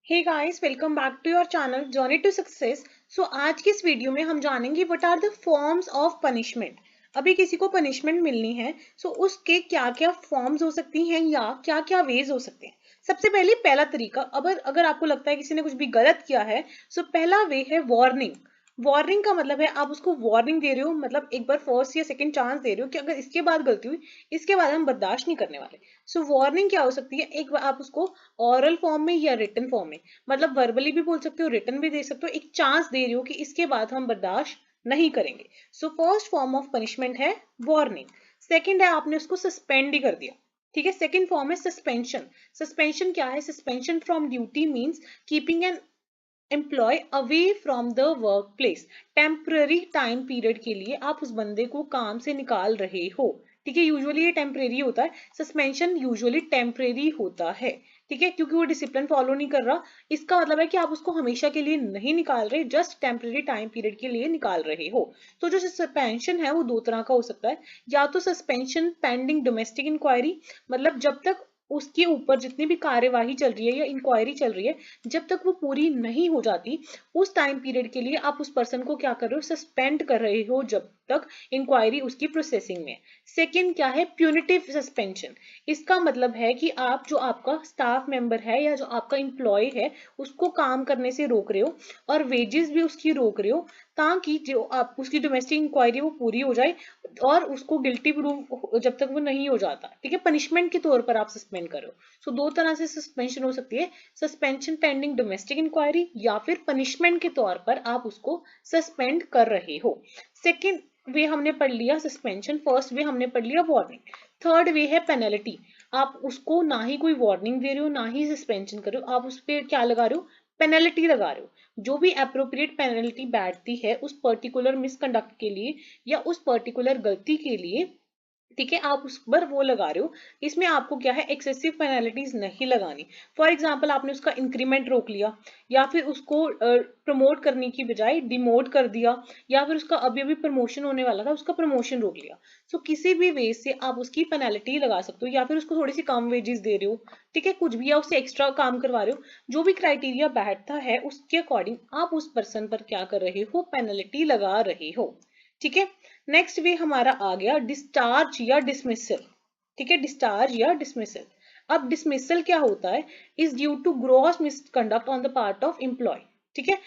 Hey guys, welcome back to your channel journey to success. So आज की इस video में हम जानेंगे what are the forms of punishment. अभी किसी को पनिशमेंट मिलनी है, सो उसके क्या क्या फॉर्म्स हो सकती हैं या क्या क्या वेज हो सकते हैं। सबसे पहले पहला तरीका, अगर आपको लगता है किसी ने कुछ भी गलत किया है, सो पहला वे है वार्निंग। वार्निंग का मतलब है आप उसको वार्निंग दे रहे हो, मतलब एक बार फर्स्ट या सेकंड चांस दे रहे हो कि अगर इसके बाद गलती हुई, इसके बाद हम बर्दाश्त नहीं करने वाले। सो वार्निंग क्या हो सकती है, एक बार आप उसको ऑरल फॉर्म में या रिटन फॉर्म में, मतलब वर्बली भी बोल सकते हो, रिटन भी दे सकते हो, एक चांस दे रही हो कि इसके बाद हम बर्दाश्त नहीं करेंगे। So first form of punishment है वार्निंग। सेकंड है आपने उसको सस्पेंड ही कर दिया। ठीक है, सेकंड फॉर्म है सस्पेंशन। सस्पेंशन क्या है? Suspension from duty means keeping an employ away from the work place. Temporary time period के लिए आप उस बंदे को काम से निकाल रहे हो। ठीक है, यूजुअली ये टेम्परेरी होता है, सस्पेंशन यूजुअली टेम्परेरी होता है। ठीक है, क्योंकि वो डिसिप्लिन फॉलो नहीं कर रहा। इसका मतलब है कि आप उसको हमेशा के लिए नहीं निकाल रहे, जस्ट टेम्परेरी टाइम पीरियड के लिए निकाल रहे हो। तो जो सस्पेंशन है वो दो तरह का हो सकता है। या तो सस्पेंशन पेंडिंग डोमेस्टिक इंक्वायरी, मतलब जब तक उसके ऊपर जितनी भी कार्यवाही चल रही है या इंक्वायरी चल रही है, जब तक वो पूरी नहीं हो जाती, उस टाइम पीरियड के लिए आप उस पर्सन को क्या कर रहे हो? सस्पेंड कर रहे हो, जब तक इंक्वायरी उसकी प्रोसेसिंग में। सेकंड क्या है? Punitive suspension. इसका मतलब है कि आप जो आपका स्टाफ मेंबर है या जो आपका एम्प्लॉय है, उसको काम करने से रोक रहे हो और वेजेस भी उसकी रोक रहे हो, ताकि जो आप उसकी डोमेस्टिक इंक्वायरी वो पूरी हो जाए और उसको गिल्टी प्रूव जब तक वो नहीं हो जाता। ठीक है, पनिशमेंट के तौर पर आप सस्पेंड करो। सो दो तरह से सस्पेंशन हो सकती है, सस्पेंशन पेंडिंग डोमेस्टिक इंक्वायरी या फिर पनिशमेंट के तौर पर आप उसको सस्पेंड कर रहे हो। सेकेंड वे हमने पढ़ लिया सस्पेंशन, फर्स्ट वे हमने पढ़ लिया वार्निंग। थर्ड वे है पेनल्टी। आप उसको ना ही कोई वार्निंग दे रहे हो ना ही सस्पेंशन कर रहे हो, आप उस पर क्या लगा रहे हो? पेनल्टी लगा रहे हो। जो भी अप्रोप्रिएट पेनल्टी बैठती है उस पर्टिकुलर मिसकंडक्ट के लिए या उस पर्टिकुलर गलती के लिए, ठीक है, आप उस पर वो लगा रहे हो। इसमें आपको क्या है? एक्सेसिव पेनल्टीज नहीं लगानी। फॉर एग्जांपल आपने उसका इंक्रीमेंट रोक लिया, या फिर उसको प्रमोट करने की बजाय डिमोट कर दिया, या फिर उसका अभी अभी प्रमोशन होने वाला था उसका प्रमोशन रोक लिया। सो किसी भी वे से आप उसकी पेनल्टी लगा सकते हो, या फिर उसको थोड़ी सी कम वेजेस दे रहे हो। ठीक है, कुछ भी, या उससे एक्स्ट्रा काम करवा रहे हो, जो भी क्राइटेरिया बैठता है उसके अकॉर्डिंग आप उस पर्सन पर क्या कर रहे हो? पेनल्टी लगा रहे हो। ठीक है, नेक्स्ट वे हमारा आ गया डिस्चार्ज या डिसमिसल। ठीक है, डिस्चार्ज या डिसमिसल। अब डिसमिसल क्या होता है? Is due to gross misconduct on the part of employ. ठीक है,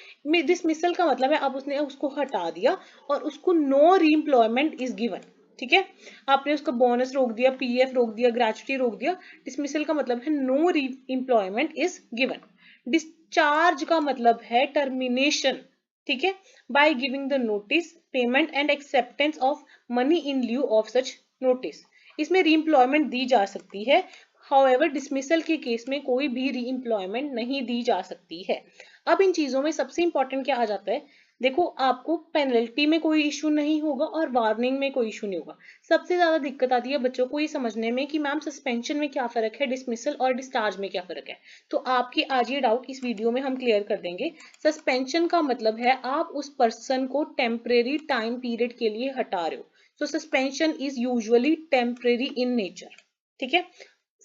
डिसमिसल का मतलब है आप उसने उसको हटा दिया और उसको नो रीएम्प्लॉयमेंट इज गिवन। ठीक है, आपने उसका बोनस रोक दिया, पीएफ रोक दिया, ग्रेचुटी रोक दिया। डिसमिसल का मतलब है नो री एम्प्लॉयमेंट इज गिवन। डिस्चार्ज का मतलब है टर्मिनेशन। ठीक है, by giving the notice payment and acceptance of money in lieu of such notice. इसमें रीएम्प्लॉयमेंट दी जा सकती है, हाउएवर डिसमिसल के केस में कोई भी रीएम्प्लॉयमेंट नहीं दी जा सकती है। अब इन चीजों में सबसे इंपॉर्टेंट क्या आ जाता है? देखो, आपको पेनल्टी में कोई इशू नहीं होगा और वार्निंग में कोई इशू नहीं होगा। सबसे ज्यादा दिक्कत आती है बच्चों को ये समझने में कि मैम सस्पेंशन में क्या फर्क है, डिसमिसल और डिस्चार्ज में क्या फर्क है। तो आपकी आज ये डाउट इस वीडियो में हम क्लियर कर देंगे। सस्पेंशन का मतलब है आप उस पर्सन को टेम्परेरी टाइम पीरियड के लिए हटा रहे हो। So suspension is usually temporary in nature. ठीक है,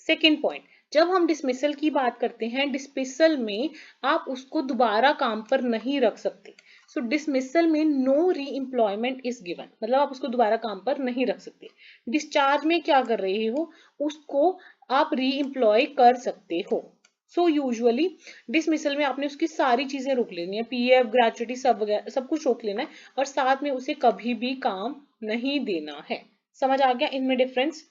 सेकेंड पॉइंट, जब हम डिसमिसल की बात करते हैं, डिसमिसल में आप उसको दोबारा काम पर नहीं रख सकते। सो डिसमिसल में नो री एम्प्लॉयमेंट इज गिवन, मतलब आप उसको दोबारा काम पर नहीं रख सकते। डिस्चार्ज में क्या कर रहे हो? उसको आप री एम्प्लॉय कर सकते हो। सो यूजुअली डिसमिसल में आपने उसकी सारी चीजें रोक लेनी है, पीएफ ग्रेचुटी सब वगैरह सब कुछ रोक लेना है, और साथ में उसे कभी भी काम नहीं देना है। समझ आ गया इनमें डिफरेंस?